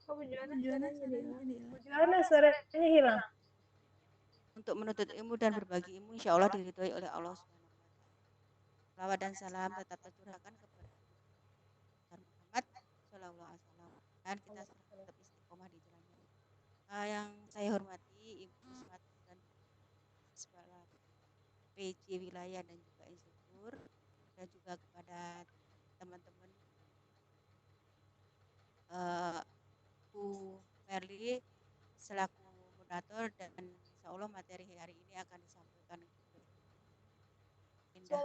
Bu Juana suaranya hilang. Karena suaranya hilang. Untuk menuntut ilmu dan berbagi ilmu, insya Allah diridhoi oleh Allah Subhanahu wa Ta'ala. Salawat dan salam tetap tercurahkan kepada Muhammad Shallallahu Alaihi Wasallam, dan kita tetap istiqomah di jalannya. Yang saya hormati Ibu Iswati dan Kepala PJ wilayah dan juga instruktur, dan juga kepada teman-teman Bu Merli selaku moderator, dan insya Allah materi hari ini akan disampaikan Indah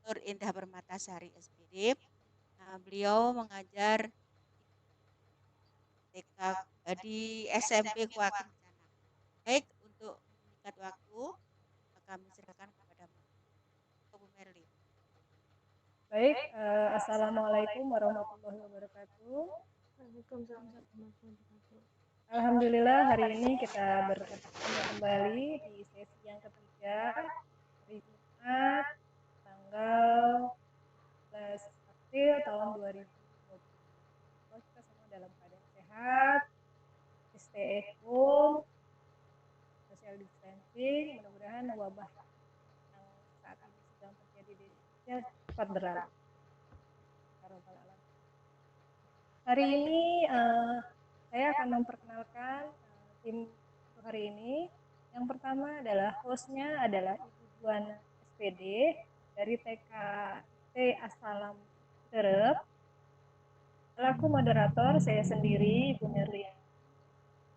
Nur Indah Permatasari SPD. Beliau mengajar TK di SMP Kuakencana. Baik, untuk meningkat waktu kami serahkan kepada Bu Merli. Baik, Assalamualaikum warahmatullahi wabarakatuh. Waalaikumsalam warahmatullahi wabarakatuh. Alhamdulillah hari ini kita bertemu kembali di sesi yang ketiga hari Jumat tanggal 11 April tahun 2020. Semoga kita semua dalam keadaan sehat, stay at home, social distancing, mudah-mudahan wabah yang saat ini sedang terjadi di Indonesia cepat berlalu. Hari ini saya akan memperkenalkan tim untuk hari ini. Yang pertama adalah hostnya adalah Ibu Juana SPD dari TKT Asalam Terep. Selaku moderator saya sendiri Ibu Nerlian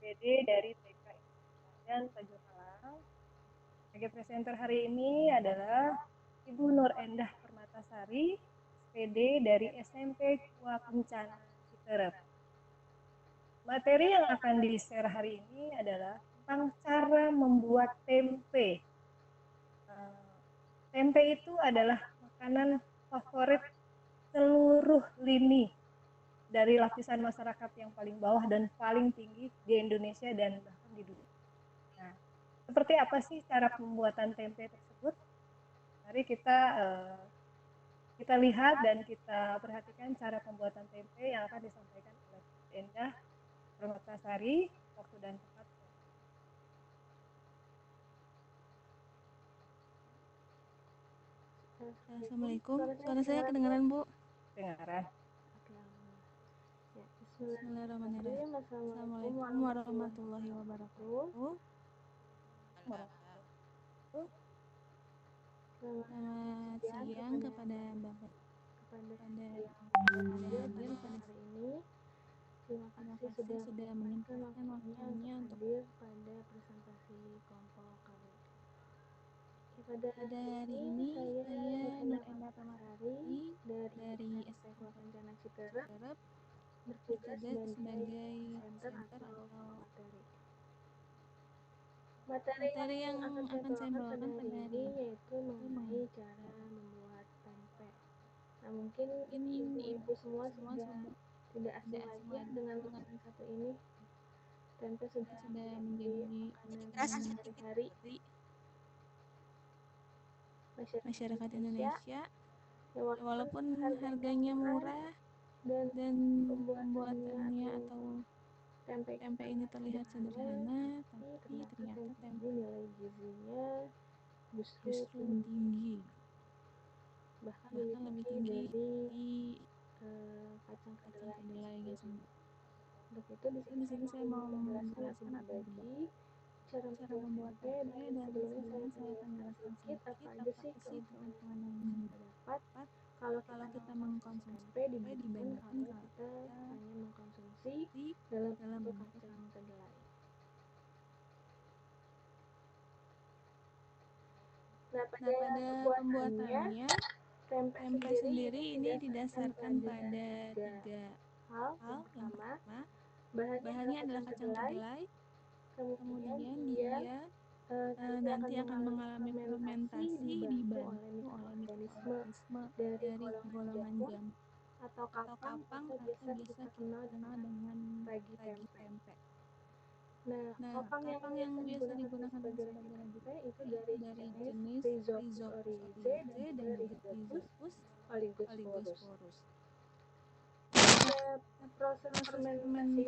SPD dari TK dan Tanjung Alang. Sebagai presenter hari ini adalah Ibu Nur Endah Permatasari SPD dari SMP Kua Kencana Citerep. Materi yang akan di-share hari ini adalah tentang cara membuat tempe. Tempe itu adalah makanan favorit seluruh lini dari lapisan masyarakat yang paling bawah dan paling tinggi di Indonesia dan bahkan di dunia. Nah, seperti apa sih cara pembuatan tempe tersebut? Mari kita lihat dan kita perhatikan cara pembuatan tempe yang akan disampaikan oleh Endah Permatasari. Waktu dan tempat. Assalamualaikum. Suara saya kedengaran, Bu? Kedengaran. Ya, bismillahirrahmanirrahim. Assalamualaikum warahmatullahi wabarakatuh. Selamat siang kepada Bapak, kepada yang hadir pada hari ini. Terima kasih sudah menyempatkan waktunya untuk hadir pada presentasi kelompok kami. Pada hari ini saya Nur Endah Permatasari dari SMP Kencana Citerep bertugas sebagai presenter atau materi. Materi yang akan saya bawakan pada hari ini yaitu mengenai cara membuat tempe. Nah, mungkin ibu-ibu semua sudah tidak asing lagi dengan makanan satu ini. Tempe sudah menjadi makanan sehari-hari masyarakat Indonesia. Ya, walaupun harganya murah dan pembuatannya atau tempe ini terlihat sederhana, tapi ternyata tempe nilai gizinya justru tinggi, bahkan lebih tinggi dari kacang kedelai sendiri. Untuk itu di sini saya mau menjelaskan atau berbagi cara membuat tempe, dan sebelumnya saya akan menjelaskan sedikit apa aja sih keuntungan yang kita dapat kalau kita mengkonsumsi tempe dibandingkan kalau kita hanya mengkonsumsi dalam bentuk kacang kedelai. Nah, pada pembuatannya tempe sendiri ini didasarkan pada tiga hal. Yang pertama, bahannya adalah kacang kedelai. Kemudian dia nanti akan mengalami fermentasi dibantu oleh mikroorganisme dari golongan jamur atau kapang atau biasa kita kenal dengan ragi tempe. Nah, kapang yang biasa digunakan sebagai ragi tempe itu dari jenis Rhizopus oryzae dan juga Rhizopus oligosporus. proses fermentasi inilah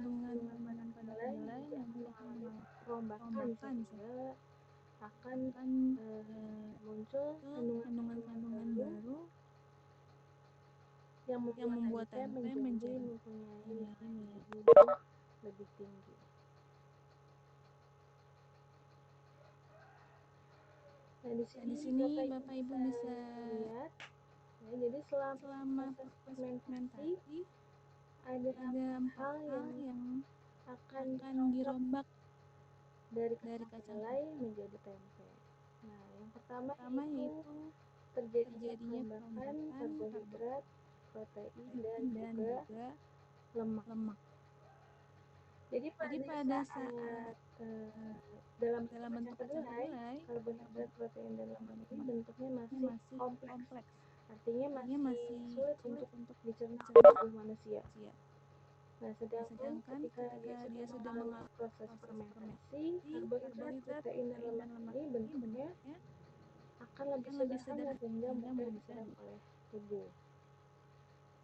kandungan pada kedelai nanti akan mengalami perombakan sehingga akan muncul kandungan-kandungan baru yang membuat tempe menjadi mempunyai nilai gizi lebih tinggi. Nah, di sini Bapak Ibu bisa lihat, ya, jadi selama proses fermentasi ada 4 hal yang akan dirombak dari kacang kedelai menjadi tempe. Nah, yang pertama yaitu terjadinya perombakan karbohidrat, protein, dan juga lemak. Jadi pada saat dalam bentuk kacang kedelai, karbohidrat, protein, dan lemak ini bentuknya masih kompleks. Artinya masih sulit untuk dicerna oleh tubuh manusia. Nah, sedangkan ketika dia sudah mengalami proses fermentasi, karbohidrat, protein, dan lemak ini bentuknya akan lebih sederhana sehingga mudah diserap oleh tubuh.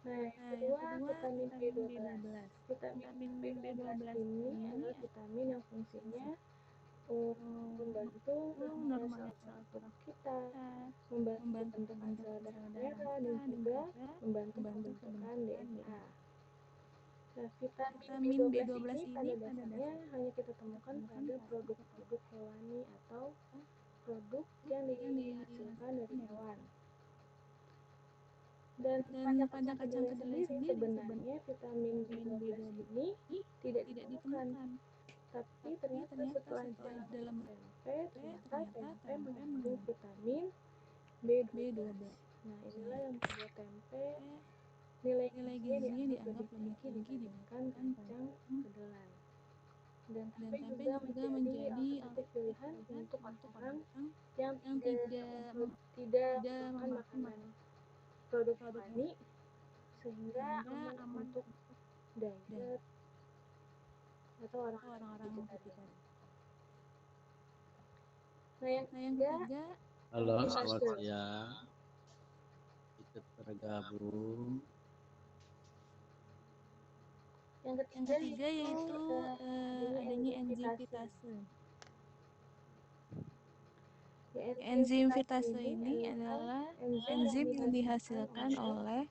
Nah, yang kedua, vitamin B12. Vitamin B12 ini adalah vitamin yang fungsinya membantu normalisasi sel tubuh kita, membantu pembentukan sel darah merah, dan juga membantu pembentukan DNA. Nah, vitamin B12 ini pada dasarnya hanya kita temukan pada produk-produk hewani atau produk yang dihasilkan dari hewan. Dan pada kacang kedelai sendiri sebenarnya vitamin B12 ini tidak ditemukan. Tapi ternyata setelah dalam tempe, ternyata tempe mengandung vitamin B12. Nah, inilah yang membuat tempe nilai gizinya dianggap lebih tinggi dibandingkan kacang kedelai. Dan tempe juga menjadi alternatif pilihan untuk orang-orang yang tidak makan makanan produk hewani sehingga aman untuk diet atau orang-orang vegetarian. Nah, yang ketiga, halo, selamat siang. Ikut bergabung. Yang ketiga yaitu adanya enzim fitase. Enzim fitase ini adalah enzim yang dihasilkan oleh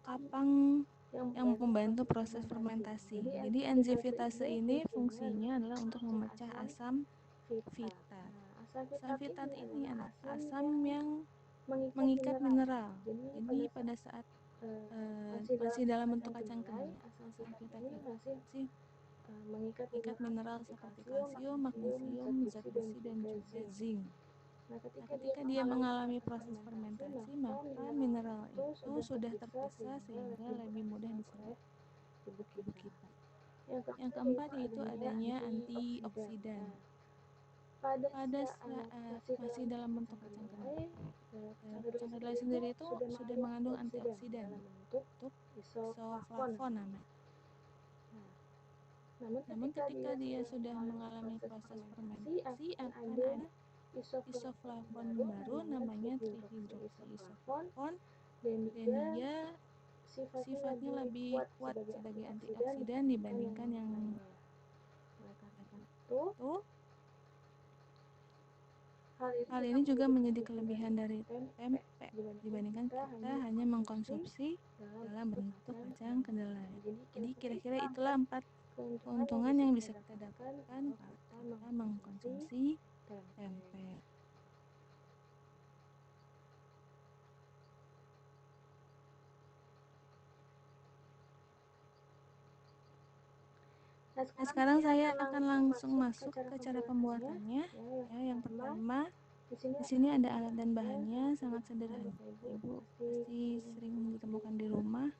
kapang yang membantu proses fermentasi. Jadi enzim fitase ini fungsinya adalah untuk memecah asam fitat. Asam fitat ini adalah asam yang mengikat mineral. Jadi pada saat masih dalam bentuk kacang kedelai, asam fitat ini masih mengikat mineral seperti kalsium, magnesium, zat besi, dan juga zinc. Nah, ketika dia mengalami proses fermentasi, maka mineral itu sudah terpisah sehingga lebih mudah diserap tubuh kita. Yang keempat yaitu adanya antioksidan. Pada saat masih dalam bentuk kacang kedelai, kacang kedelai sendiri itu sudah mengandung antioksidan untuk isoflavon namanya. Namun ketika dia sudah mengalami proses fermentasi akan ada isoflavon baru namanya trihidroksyiisoflavon, dan dia sifatnya lebih kuat sebagai antioksidan dibandingkan yang lainnya. Oleh karena itu, hal ini juga menjadi kelebihan dari tempe dibandingkan kita hanya mengkonsumsi dalam bentuk kacang kedelai. Jadi kira-kira itulah 4 keuntungan yang bisa kita dapatkan kalau kita mengkonsumsi tempe. Nah, sekarang saya akan langsung masuk ke cara pembuatannya. Ya, yang pertama, di sini ada alat dan bahannya sangat sederhana. Ibu pasti sering ditemukan di rumah.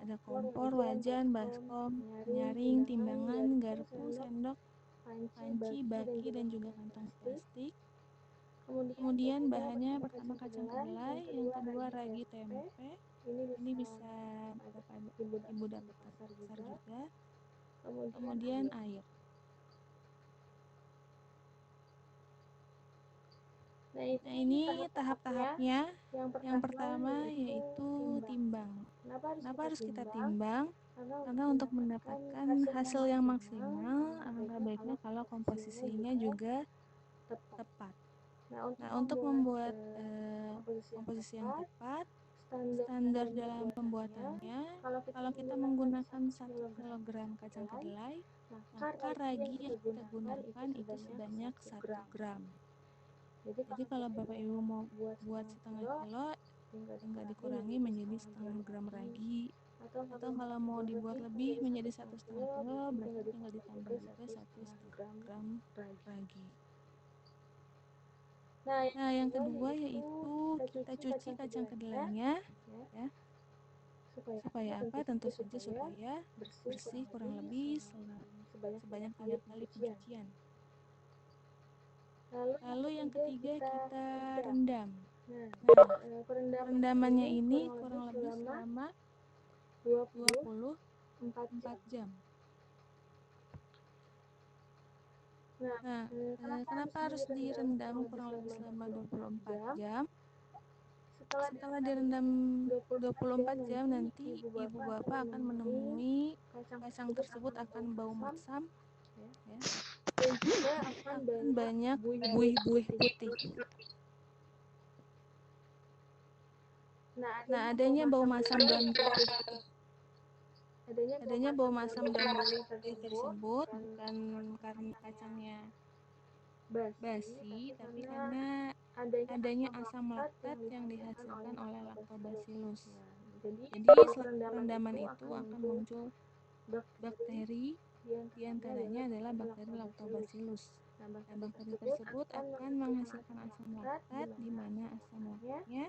Ada kompor, wajan, baskom, penyaring, timbangan, garpu, sendok, panci, baki, dan juga kantong plastik. Kemudian bahannya pertama kacang kedelai, yang kedua ragi tempe. Ini bisa Bapak Ibu dapatkan di pasar juga. Kemudian air. Nah, ini tahap-tahapnya. Yang pertama yaitu timbang. Kenapa harus kita timbang? Karena untuk mendapatkan hasil yang maksimal, alangkah baiknya kalau komposisinya juga tepat. Nah, untuk membuat komposisi yang tepat, standar dalam pembuatannya, kalau kita menggunakan 1 kg kacang kedelai, maka ragi yang kita gunakan itu sebanyak 1 gram. Jadi kalau Bapak Ibu mau buat setengah kilo, tinggal dikurangi menjadi setengah gram ragi. Atau kalau mau dibuat lebih menjadi 1,5 kilo, berarti tinggal ditambah juga 1,5 gram ragi. Nah, yang kedua yaitu kita cuci kacang kedelainya, ya. Supaya apa? Tentu saja supaya bersih kurang lebih sebanyak 3 kali pencucian. Lalu yang ketiga kita rendam. Nah, perendamannya ini kurang lebih selama 24 jam. Nah, kenapa harus direndam kurang lebih selama 24 jam? Setelah direndam 24 jam, nanti ibu bapak akan menemui kacang tersebut akan bau masam, ya, dan juga akan banyak buih-buih putih. Nah, adanya bau masam dan buih putih tersebut bukan karena kacangnya basi, tapi karena adanya asam laktat yang dihasilkan oleh Lactobacillus. Jadi setelah perendaman itu akan muncul bakteri, diantaranya adalah bakteri Lactobacillus. Nah, bakteri tersebut akan menghasilkan asam laktat, di mana asam laktatnya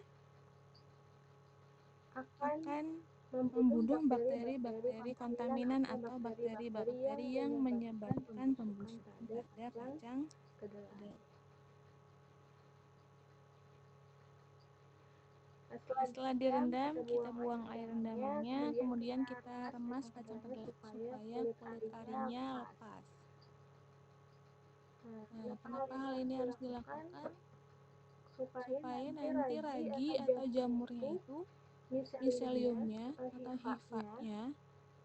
akan membunuh bakteri-bakteri kontaminan atau bakteri-bakteri yang menyebabkan pembusukan pada kacang kedelai. Setelah direndam, kita buang air rendamannya, kemudian kita remas kacang kedelai supaya kulit arinya lepas. Nah, kenapa hal ini harus dilakukan? Supaya nanti ragi atau jamurnya itu miseliumnya atau hifanya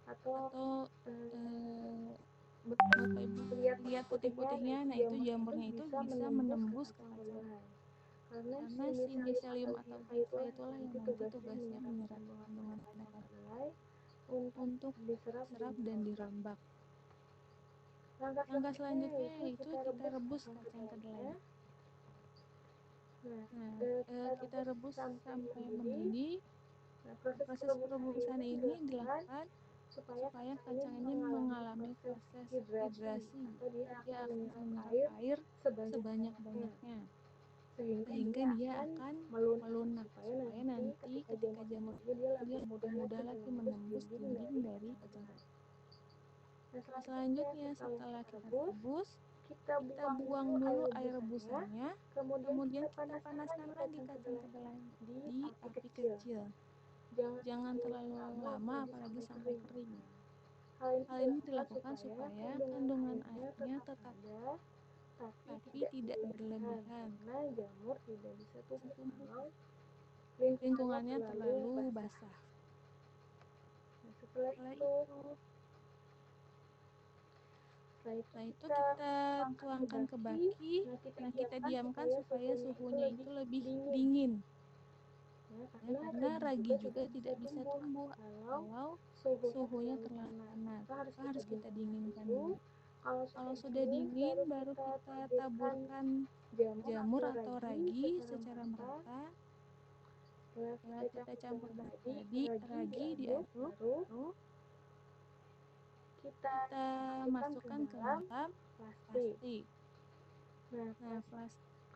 atau Bapak Ibu lihat putih-putihnya, nah itu jamurnya itu bisa menembus ke kacang. Karena si miselium atau hifa itulah yang nanti tugasnya menyerap kandungan kacang kedelai untuk diserap dan dirambak. Langkah selanjutnya yaitu kita rebus kacang kedelai. Nah, kita rebus sampai mendidih. Proses perebusan ini dilakukan supaya kacang ini mengalami proses hidrasi. Dia akan menyerap air sebanyak-banyaknya, sehingga dia akan melunak, supaya nanti ketika jamur dia lebih mudah lagi menembus dinding dari kacang kedelai. Nah, selanjutnya setelah kita rebus, kita buang dulu air rebusannya, kemudian kita panaskan lagi kacang kedelai di api kecil. Jangan terlalu lama, apalagi sampai kering. Hal ini dilakukan supaya kandungan airnya tetap ada, tapi tidak berlebihan, karena jamur tidak bisa tumbuh kalau lingkungannya terlalu basah. Nah, setelah itu kita tuangkan ke baki. Nah, kita diamkan supaya suhunya itu lebih dingin. Ya, karena ragi juga tidak bisa tumbuh kalau suhunya terlalu panas. Maka harus kita dinginkan dulu. Kalau sudah dingin, baru kita taburkan jamur atau ragi secara merata. Setelah kita campur dengan ragi diaduk, lalu kita masukkan ke dalam plastik. Nah,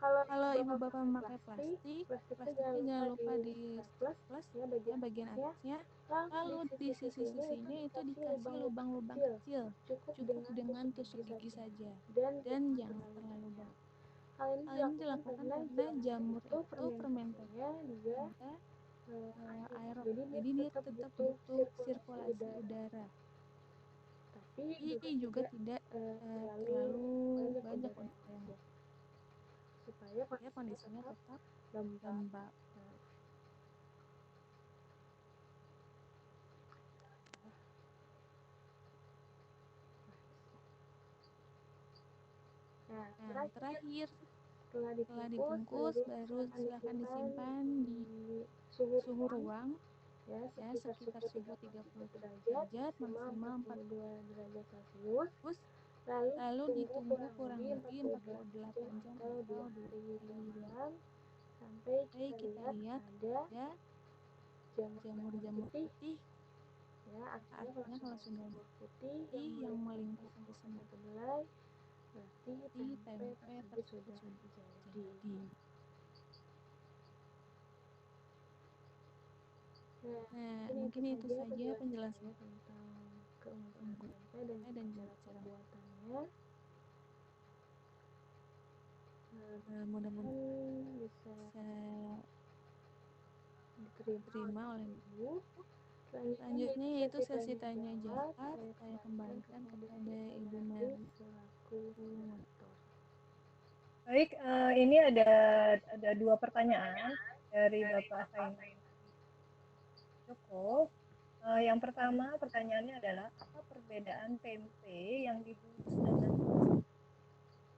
kalau ibu bapak memakai plastiknya jangan lupa di plus ya bagian atasnya. Lalu di sisi-sisinya itu dikasih lubang-lubang kecil, cukup dengan tusuk gigi saja, dan jangan terlalu dalam. Hal ini dilakukan karena jamur itu fermentasinya dia aerob, jadi dia tetap butuh sirkulasi udara, tapi juga tidak terlalu banyak udara yang kondisinya tetap lembab. Nah, terakhir setelah dibungkus baru silakan disimpan di suhu ruang ya sekitar suhu 30 derajat maksimal 42 derajat Celcius. Lalu ditunggu kurang lebih 48 jam atau 2 hari sampai kita lihat ada jamur-jamur putih. Artinya kalau sudah ada putih yang melingkar di semua kedelai berarti tempe tersebut sudah jadi. Nah, mungkin itu saja penjelasan tentang keunggulan tempe dan juga cara pembuatannya. Mudah-mudahan bisa diterima oleh Ibu. Selanjutnya yaitu sesi tanya jawab. Saya kembalikan kepada Ibu Mary selaku moderator. Baik, ini ada 2 pertanyaan dari Bapak Saiman Joko. Yang pertama pertanyaannya adalah apa perbedaan tempe yang dibungkus dengan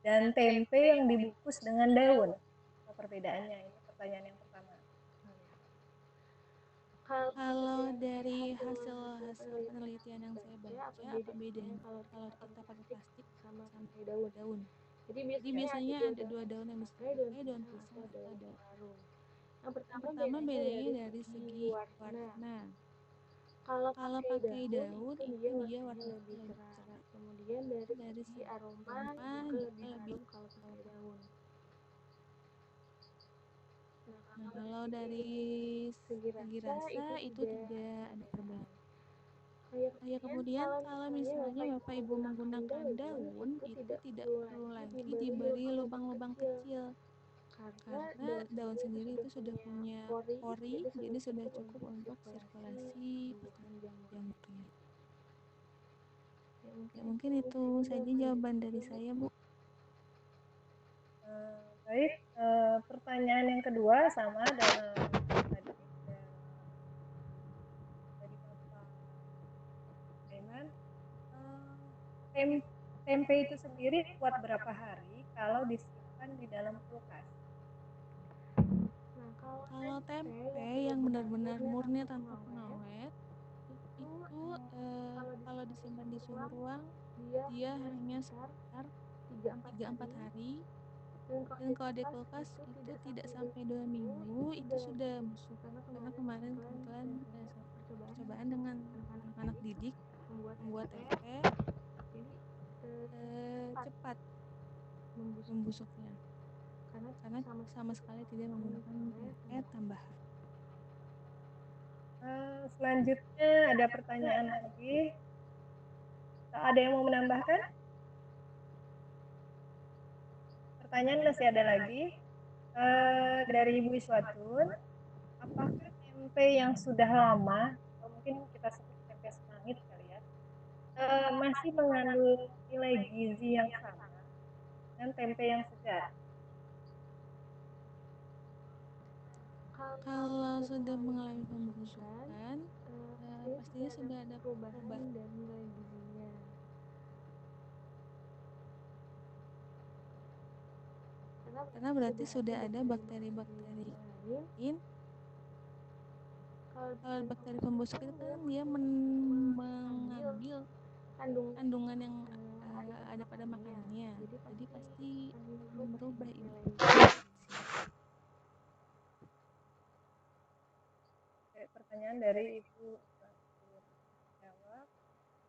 dan tempe yang dibungkus dengan daun? Apa perbedaannya? Ini pertanyaan yang pertama. Kalau dari hasil penelitian yang saya baca, apa bedanya kalau kita pakai plastik sama daun? Jadi biasanya ada 2 daun yang bisa dipakai, daun pisang atau daun larung. Yang pertama bedanya dari segi warna. Kalau pakai daun itu dia warnanya lebih cerah. Kemudian dari segi aroma juga lebih harum kalau pakai daun. Nah, kalau dari segi rasa itu tidak ada perbedaan. Ya, kemudian kalau misalnya Bapak Ibu menggunakan daun itu tidak perlu lagi diberi lubang-lubang kecil karena daun sendiri itu sudah punya pori, jadi sudah cukup untuk sirkulasi pertukaran jamurnya. Ya, mungkin itu saja jawaban dari saya, Bu. Baik, pertanyaan yang kedua sama dengan tadi dari Bapak Saiman. Tempe itu sendiri kuat berapa hari kalau disimpan di dalam kulkas? Nah, kalau tempe yang benar-benar murni tanpa pengawet itu kalau disimpan di suhu ruang dia hanya sekitar 3-4 hari, dan kalau di kulkas itu tidak sampai 2 minggu itu sudah busuk. Karena kemarin kebetulan saya percobaan dengan anak-anak didik membuat tempe, jadi cepat membusuknya karena sama sekali tidak menggunakan pengawet tambahan. Selanjutnya ada pertanyaan lagi. Ada yang mau menambahkan? Pertanyaan masih ada lagi. Dari Ibu Iswatun, apakah tempe yang sudah lama, atau mungkin kita sebut tempe semangit kali ya, masih mengandung nilai gizi yang sama dengan tempe yang segar? Kalau sudah mengalami pembusukan, pastinya sudah ada perubahan dan nilai gizinya. Karena berarti sudah ada bakteri-bakteri lain. Kalau bakteri pembusuk itu kan dia mengambil kandungan yang ada pada makanannya, jadi pasti merubah nilai gizi. Pertanyaan dari Ibu jawab.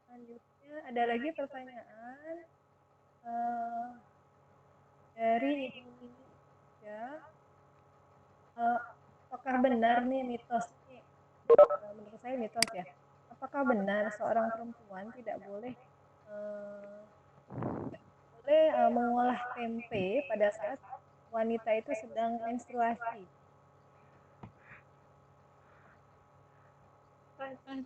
Selanjutnya ada lagi pertanyaan dari Ibu ya. Apakah benar nih mitos ini? Menurut saya mitos ya. Apakah benar seorang perempuan tidak boleh mengolah tempe pada saat wanita itu sedang menstruasi?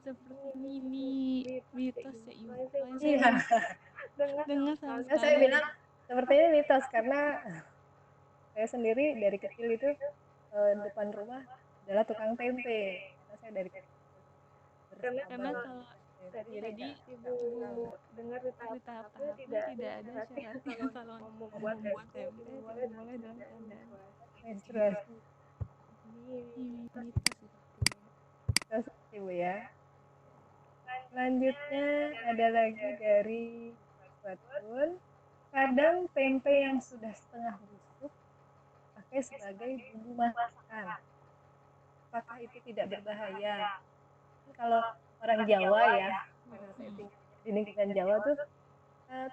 Seperti ini mitos ya Ibu. Saya Iya. dengar sama Saya sekali. bilang sepertinya mitos karena saya sendiri dari kecil itu depan rumah adalah tukang tempe karena saya dari kecil Karena bersahabat kalau tempe, jadi tadi nggak Ibu pernah. dengar di tahap-tahapnya tidak ada syaratnya kalau mau membuat tempe tidak boleh dalam keadaan Menstruasi ini mitos sepertinya. terus ibu ya. Selanjutnya ada lagi dari Fatun. Kadang tempe yang sudah setengah busuk pakai sebagai bumbu masakan. Apakah itu tidak berbahaya? Kalau orang Jawa ya, karena saya tinggal di lingkungan Jawa tuh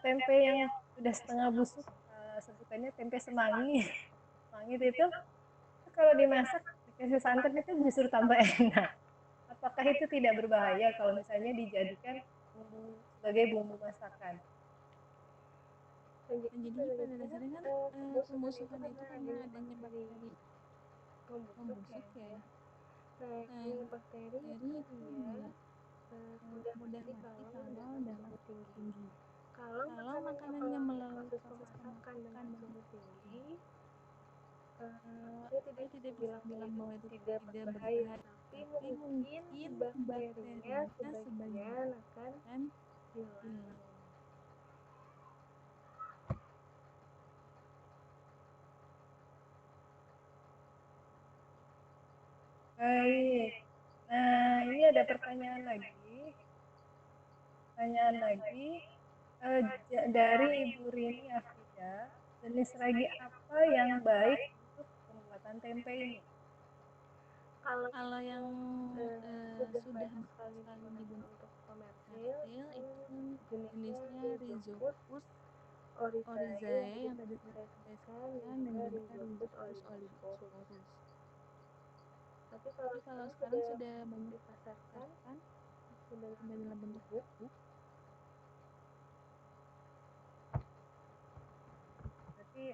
tempe yang sudah setengah busuk sebutannya tempe semanggi. Semanggi itu kalau dimasak dikasih santan itu justru tambah enak. Apakah itu tidak berbahaya kalau misalnya dijadikan sebagai bumbu masakan? Dan jadi pada dasarnya kan pembusukan itu karena adanya bakteri pembusuk ya. Nah, bakteri itu dia mudah mati kalau dalam suhu tinggi. Kalau makanannya melalui proses pemasukan dengan suhu tinggi, saya tidak bisa bilang bahwa itu tidak berbahaya, tapi mungkin bakterinya sebagian akan hilang. Baik. Nah, ini ada pertanyaan lagi. Dari Ibu Rini Afida. Jenis ragi apa yang baik untuk pembuatan tempe ini? Kalau yang sudah banyak sekali digunakan untuk komersil itu jenisnya Rhizopus oryzae yang tadi sudah saya sebutkan dan juga Rhizopus olivisporus. Tapi kalau sekarang sudah banyak dipasarkan sudah dalam bentuk bubuk. Berarti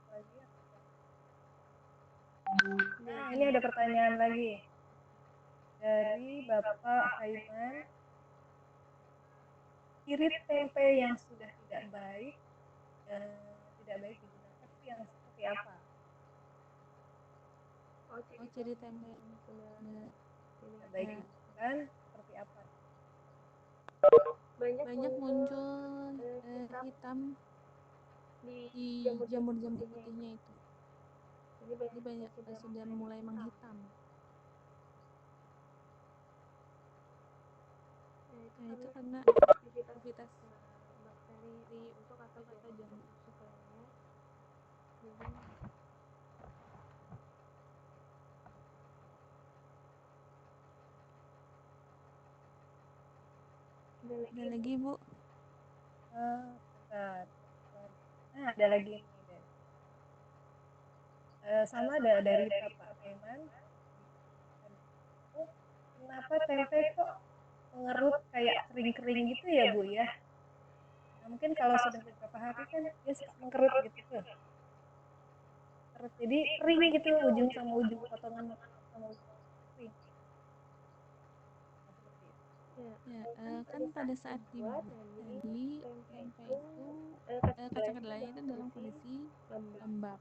lagi apa? Nah, ini ada pertanyaan lagi dari Bapak Haiman. Irit tempe yang sudah tidak baik digunakan itu yang seperti apa? Oh, ciri tempe yang sudah Tidak baik digunakan seperti apa? banyak muncul hitam di jamur-jamur putihnya itu. Jadi banyak sudah mulai menghitam. Nah, itu karena aktivitas bakteri busuk atau jamur busuk lainnya. Ada lagi, Bu? Bentar. Nah, ada lagi nih. Sama ada dari Bapak Haiman. Kenapa tempe kok mengerut kayak kering-kering gitu ya, Bu ya? Nah, mungkin kalau sudah beberapa hari kan dia suka mengerut gitu tuh. Jadi kering gitu ujung sama ujung potongan sama ujung kering. Ya, kan pada saat dibuat tadi tempe itu kacang kedelainya itu dalam kondisi lembab.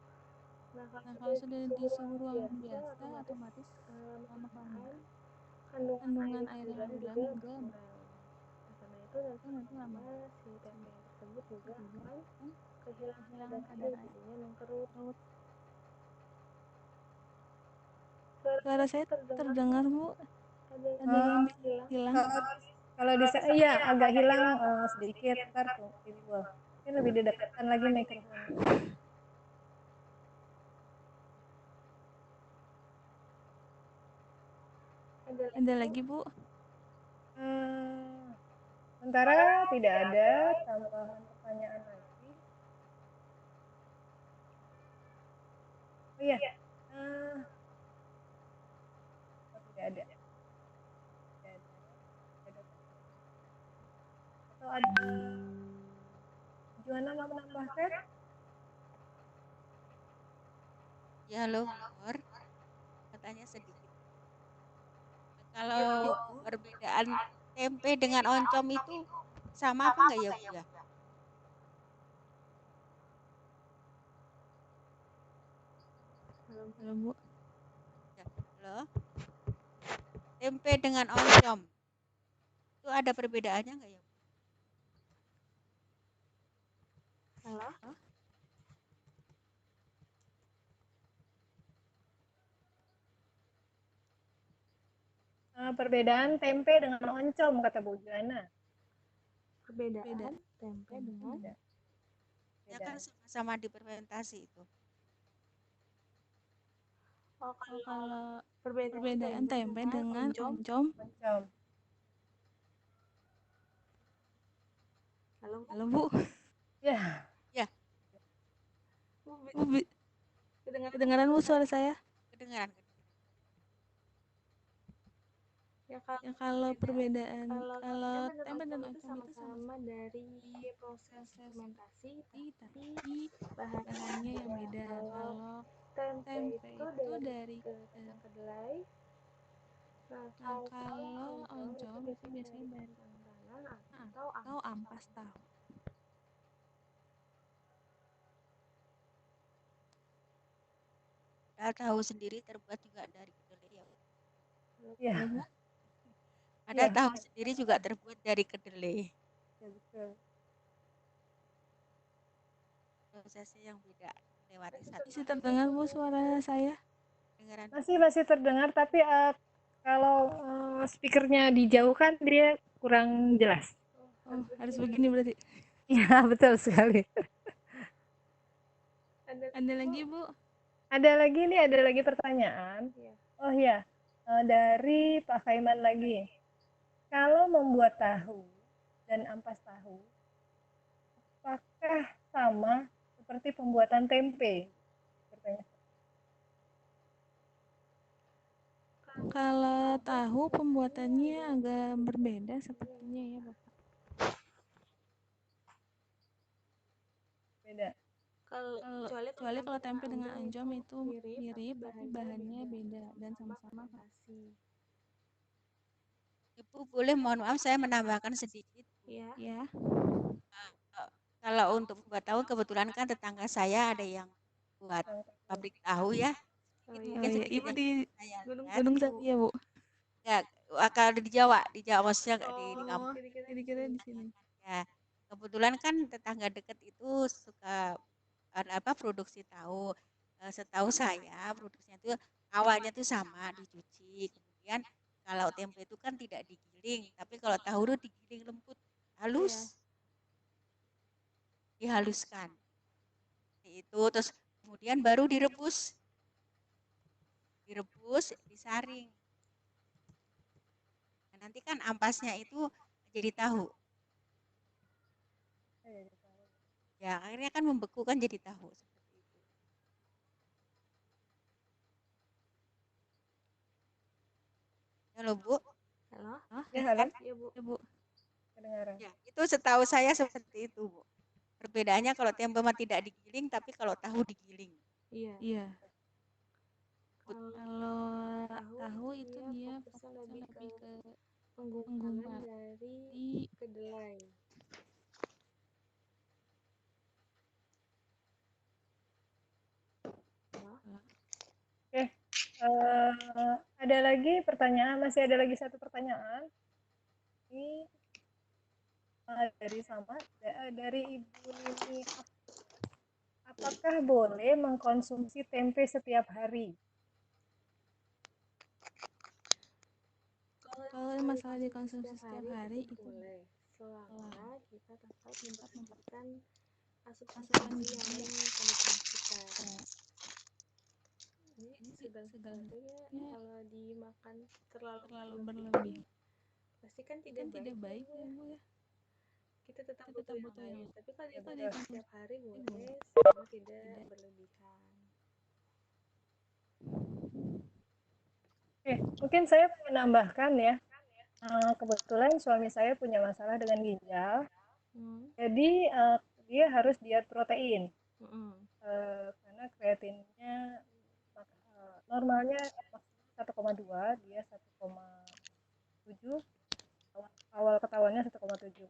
Nah, kalau sudah di suhu ruangan biasa, otomatis lama kelamaan kandungan air yang ada di dalam juga berkurang. Karena itu nanti lama-lama si tempe tersebut juga akan kehilangan kadar airnya mengkerut. Suara saya terdengar, Bu? Ada yang hilang? Kalau di saya iya agak hilang sedikit, ntar timbul. Mungkin lebih didekatkan lagi mikrofonnya. Ada lagi, Bu? Sementara tidak ada tambahan pertanyaan lagi. Oh iya, tidak ada. Atau ada Juana mau menambahkan? Ya, halo, Bor. Katanya sedikit. Kalau perbedaan tempe dengan oncom itu sama apa enggak ya, Bu ya? Halo Bu. Ya, halo. Tempe dengan oncom itu ada perbedaannya nggak ya? Halo? Perbedaan tempe dengan oncom, kata Bu Juana. Perbedaan tempe dengan Ya kan sama-sama difermentasi itu. Kalau perbedaan perbedaan tempe dengan oncom. oncom. Oncom. Halo Bu. Ya, Bu, kedengaran Bu suara saya? Kedengaran. Ya Kalau perbedaan kalau tempe tempe dan dan oncom itu oncom itu sama-sama dari proses fermentasi, tapi bahannya yang beda. Kalau tempe tempe itu itu dari dari kacang kedelai. Nah, kalau oncom itu biasanya dari tangan atau ampas tahu. Tahu sendiri terbuat juga dari kedelai ya. ya, Halo Bu. Ada Ya. tahu sendiri juga terbuat dari kedelai. ya betul. Prosesnya yang beda melewati satu. Masih terdengar Bu suara saya? Kedengaran. Masih terdengar, tapi kalau speakernya dijauhkan dia kurang jelas. Oh, harus begini berarti. Ya, betul sekali. Ada lagi Bu? Ada lagi pertanyaan. Oh ya, dari Pak Faiman lagi. Kalau membuat tahu dan ampas tahu, apakah sama seperti pembuatan tempe? Pertanyaan. Kalau tahu pembuatannya agak berbeda sepertinya ya Bapak. Beda. Kecuali kalau tempe dengan oncom itu mirip tapi bahannya beda dan sama-sama fermentasi. Ibu boleh mohon maaf saya menambahkan sedikit. Ya. Kalau untuk buat tahu kebetulan kan tetangga saya ada yang buat pabrik tahu ya. Mungkin Oh ya, sedikit Ibu yang di saya lihat. Gunung Sari ya Bu. Ya, kalau di Jawa maksudnya nggak di kampung. Kira-kira di sini. Ya, kebetulan kan tetangga dekat itu suka produksi tahu. Setahu saya produksinya itu awalnya tuh sama dicuci, kemudian kalau tempe itu kan tidak digiling, tapi kalau tahu itu digiling lembut, halus, dihaluskan. Itu terus kemudian baru direbus, disaring. Nah, nanti kan ampasnya itu jadi tahu. Ya, akhirnya kan membeku kan jadi tahu seperti itu. Halo Bu. Halo? Ya, halo. Ya Bu. Kedengaran. Ya, itu setahu saya seperti itu Bu. Perbedaannya kalau tempe mah tidak digiling, tapi kalau tahu digiling. Iya. Kalau tahu itu dia fokusnya lebih ke penggumpalan dari kedelai. Oke, ada lagi pertanyaan, masih ada lagi satu pertanyaan. Ini dari Ibu Nini. Apakah boleh mengkonsumsi tempe setiap hari? Kalau masalah dikonsumsi setiap hari itu boleh, selama kita tetap memperhatikan asupan asupan gizi gizi yang yang kandungan kita. Ini segala sebenarnya kalau dimakan terlalu terlalu berlebih pasti kan kan tidak baik ya Bu ya. kita tetap Kita butuh butuh yang yang lain, tapi kalau itu dikonsumsi setiap hari boleh, boleh. selama tidak berlebihan. Oke, mungkin saya menambahkan ya. Kebetulan suami saya punya masalah dengan ginjal, jadi dia harus diet protein. Karena kreatinnya normalnya 1,2, dia 1,7, awal ketahuannya 1,7.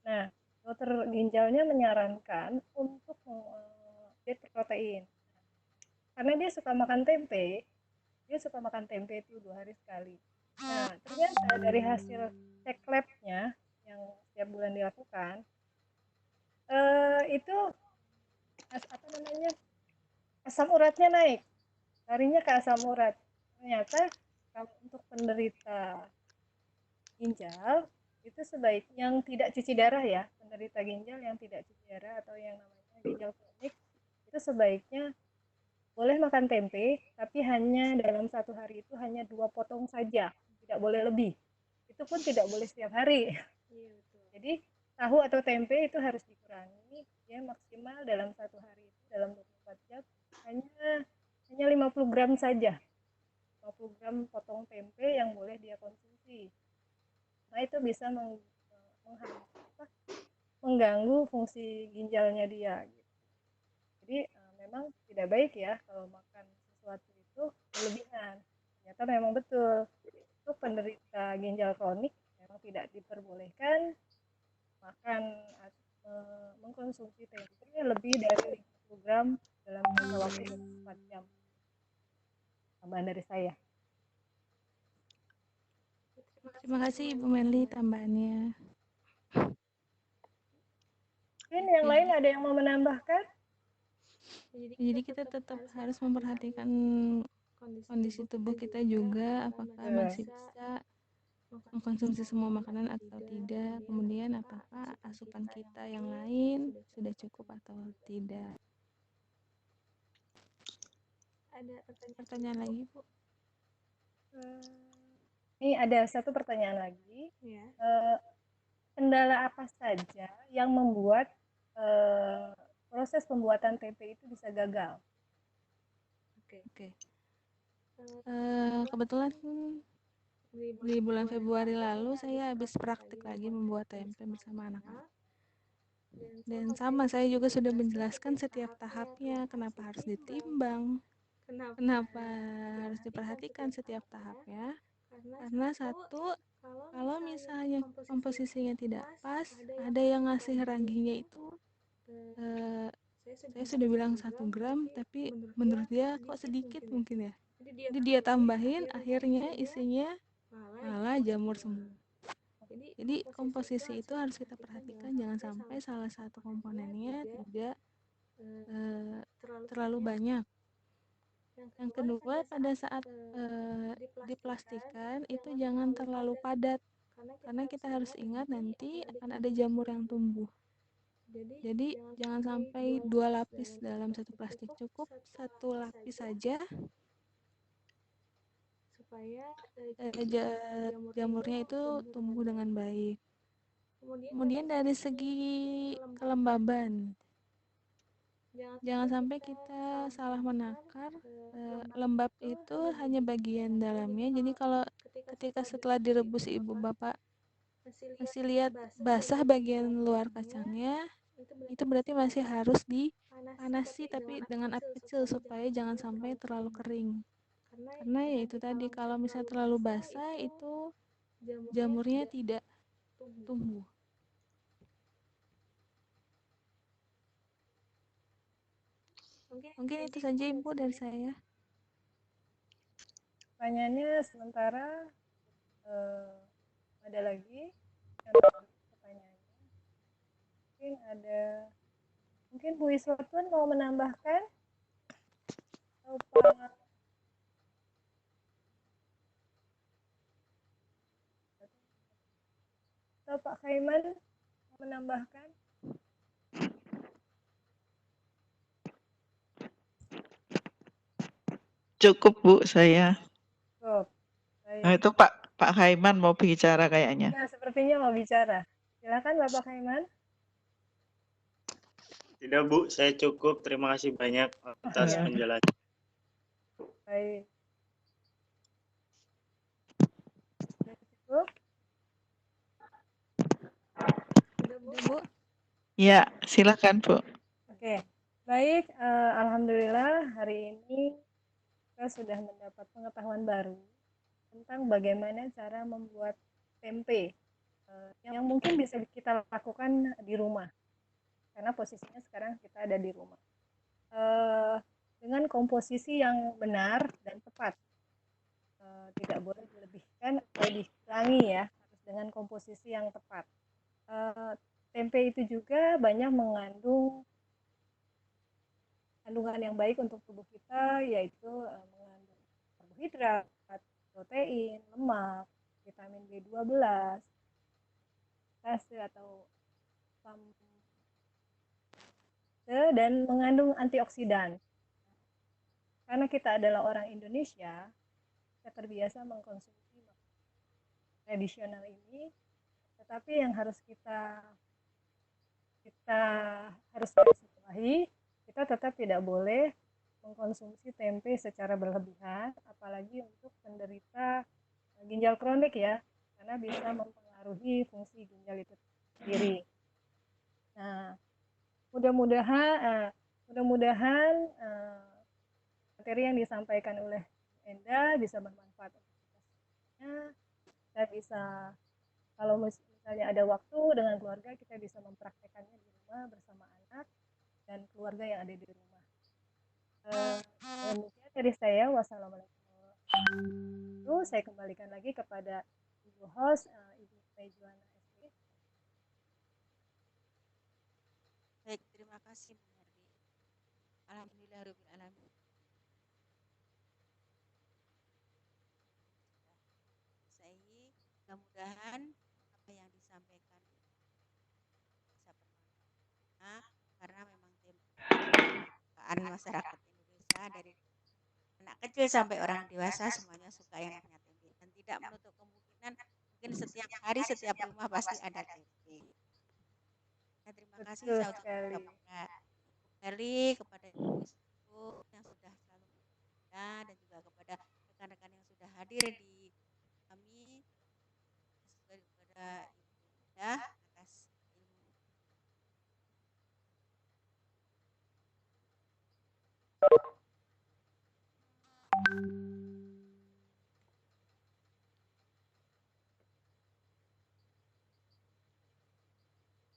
Nah, dokter ginjalnya menyarankan untuk diet protein. karena dia suka makan tempe, itu 2 hari sekali. Nah, ternyata dari hasil cek labnya yang setiap bulan dilakukan, itu asam uratnya naik, larinya ke asam urat. Ternyata kalau untuk penderita ginjal itu sebaiknya yang tidak cuci darah ya, penderita ginjal yang tidak cuci darah atau yang namanya ginjal kronik itu sebaiknya boleh makan tempe, tapi hanya dalam 1 hari itu hanya 2 potong saja, tidak boleh lebih. Itu pun tidak boleh setiap hari. Iya, betul. Jadi tahu atau tempe itu harus dikurangi, ya maksimal dalam 1 hari itu dalam 24 jam hanya 50 gram saja. 50 gram potong tempe yang boleh dia konsumsi. Nah, itu bisa mengganggu fungsi ginjalnya dia. Jadi memang tidak baik ya kalau makan sesuatu itu berlebihan. Ternyata memang betul untuk penderita ginjal kronik memang tidak diperbolehkan makan mengkonsumsi tempe lebih dari 50 gram dalam jangka waktu 24 jam. Tambahan dari saya. Terima kasih Ibu Meli tambahannya. Mungkin yang lain ada yang mau menambahkan? Jadi kita tetap harus memperhatikan kondisi tubuh kita juga, apakah masih bisa mengkonsumsi semua makanan atau tidak, kemudian apakah asupan kita yang lain sudah cukup atau tidak. Ada Pertanyaan lagi, Bu? Ini ada satu pertanyaan lagi. ya. Kendala apa saja yang membuat proses pembuatan tempe itu bisa gagal? Oke. Kebetulan di bulan Februari lalu saya habis praktik lagi membuat tempe bersama anak-anak. Dan sama, saya juga sudah menjelaskan setiap tahapnya, kenapa harus ditimbang, kenapa harus diperhatikan setiap tahapnya. Karena satu, kalau misalnya komposisinya tidak pas, ada yang ngasih raginya itu, saya sudah bilang 1 gram, tapi menurut dia kok sedikit mungkin ya. Jadi dia tambahin, akhirnya isinya malah jamur semua. Jadi komposisi itu harus kita perhatikan, jangan sampai salah satu komponennya tidak terlalu banyak. Yang kedua, pada saat diplastikan itu jangan terlalu padat, karena kita harus ingat nanti akan ada jamur yang tumbuh. Jadi jangan sampai 2 lapis dalam satu plastik, cukup 1 lapis saja supaya jamurnya itu tumbuh dengan baik. Kemudian dari segi kelembaban, jangan sampai kita salah menakar. Lembab itu hanya bagian dalamnya. Jadi kalau ketika setelah direbus ibu bapak masih lihat basah bagian luar kacangnya, itu berarti masih harus dipanasi tapi dengan api kecil supaya jangan sampai terlalu kering. Karena ya itu tadi, kalau misalnya terlalu basah itu jamurnya tidak tumbuh. Mungkin itu saja Ibu dari saya. Pertanyaannya sementara ada lagi pertanyaannya. Mungkin Bu Iswatun mau menambahkan atau Pak Khaiman mau menambahkan? Cukup Bu saya. Cukup. Nah, itu Pak Khaiman mau bicara kayaknya. Nah, sepertinya mau bicara. Silakan Bapak Khaiman. Tidak Bu, saya cukup. Terima kasih banyak atas penjelasan. Baik. Cukup. Udah Bu? Ya, silakan Bu. Oke. Baik, alhamdulillah hari ini kita sudah mendapat pengetahuan baru tentang bagaimana cara membuat tempe yang mungkin bisa kita lakukan di rumah. Karena posisinya sekarang kita ada di rumah. Dengan komposisi yang benar dan tepat. Tidak boleh dilebihkan atau dikurangi ya, harus dengan komposisi yang tepat. Tempe itu juga banyak mengandung kandungan yang baik untuk tubuh kita, yaitu mengandung karbohidrat, protein, lemak, vitamin B12, potase atau dan mengandung antioksidan. Karena kita adalah orang Indonesia, kita terbiasa mengkonsumsi tradisional ini, tetapi yang harus kita harus garisbawahi, kita tetap tidak boleh mengkonsumsi tempe secara berlebihan, apalagi untuk penderita ginjal kronik ya, karena bisa mempengaruhi fungsi ginjal itu sendiri. Nah, mudah-mudahan materi yang disampaikan oleh Enda bisa bermanfaat untuk kita semuanya. Kita bisa, kalau misalnya ada waktu dengan keluarga, kita bisa mempraktekannya di rumah bersama anak dan keluarga yang ada di rumah. Demikian dari saya. Wassalamualaikum warahmatullahi wabarakatuh. Saya kembalikan lagi kepada Ibu host, Ibu Mejuana SP. Baik, terima kasih Bu Merdi. Alhamdulillahirabbil alamin. Mudah-mudahan apa yang disampaikan bisa bermanfaat, karena memang tempe masyarakat Indonesia dari anak kecil sampai orang dewasa semuanya suka yang namanya tempe, dan tidak menutup kemungkinan mungkin setiap hari setiap rumah pasti ada tempe. Nah, terima kasih saya ucapkan kepada Eli, kepada Ibu yang sudah selalu dan juga kepada rekan-rekan yang sudah hadir di kami, juga kepada Ibu Ida atas ilmu.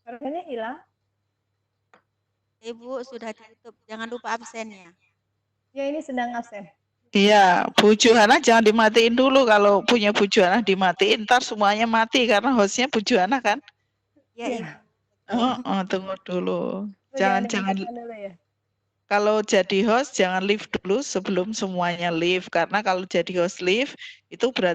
Suaranya hilang. Ibu sudah ditutup, jangan lupa absennya. Ya, ini sedang absen. Iya, Bu Juhana jangan dimatiin dulu. Kalau punya Bu Juhana dimatiin, ntar semuanya mati karena hostnya Bu Juhana kan. Ya, Ibu. Tunggu dulu. Jangan dulu ya. Kalau jadi host jangan leave dulu sebelum semuanya leave, karena kalau jadi host leave itu berarti